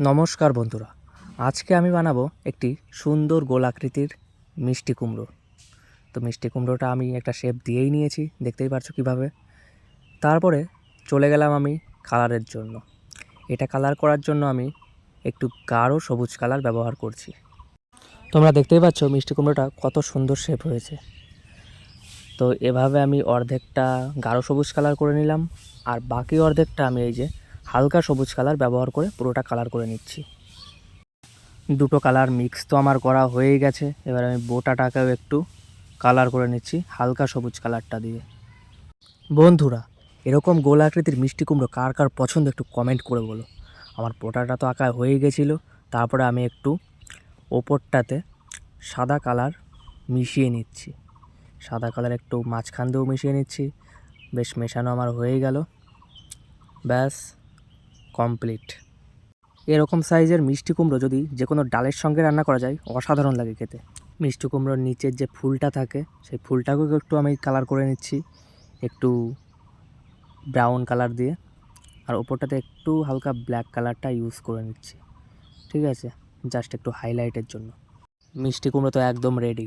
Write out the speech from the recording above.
নমস্কার বন্ধুরা, আজকে আমি বানাবো একটি সুন্দর গোল আকৃতির মিষ্টি কুমড়ো। তো মিষ্টি কুমড়োটা আমি একটা শেপ দিয়েই নিয়েছি, দেখতেই পারছো কীভাবে। তারপরে চলে গেলাম আমি কালারের জন্য। এটা কালার করার জন্য আমি একটু গাঢ় সবুজ কালার ব্যবহার করছি। তোমরা দেখতেই পাচ্ছ মিষ্টি কুমড়োটা কত সুন্দর শেপ হয়েছে। তো এভাবে আমি অর্ধেকটা গাঢ় সবুজ কালার করে নিলাম, আর বাকি অর্ধেকটা আমি এই যে হালকা সবুজ কালার ব্যবহার করে পুরোটা কালার করে নিচ্ছি। দুটো কালার মিক্স তো আমার করা হয়েই গেছে। এবার আমি বোটাটাকেও একটু কালার করে নিচ্ছি হালকা সবুজ কালারটা দিয়ে। বন্ধুরা, এরকম গোল আকৃতির মিষ্টি কুমড়ো কার কার পছন্দ একটু কমেন্ট করে বলো। আমার বোটাটা তো আঁকা হয়ে গেছিলো। তারপরে আমি একটু ওপরটাতে সাদা কালার মিশিয়ে নিচ্ছি। সাদা কালার একটু মাঝখান দিয়েও মিশিয়ে নিচ্ছি। বেশ মেশানো আমার হয়ে গেল। ব্যাস কমপ্লিট। এরকম সাইজের মিষ্টি কুমড়ো যদি যে কোনো ডালের সঙ্গে রান্না করা যায়, অসাধারণ লাগে খেতে। মিষ্টি কুমড়োর নিচের যে ফুলটা থাকে সেই ফুলটাকেও একটু আমি কালার করে নিচ্ছি একটু ব্রাউন কালার দিয়ে, আর ওপরটাতে একটু হালকা ব্ল্যাক কালারটা ইউজ করে নিচ্ছি। ঠিক আছে, জাস্ট একটু হাইলাইটের জন্য। মিষ্টি কুমড়ো তো একদম রেডি।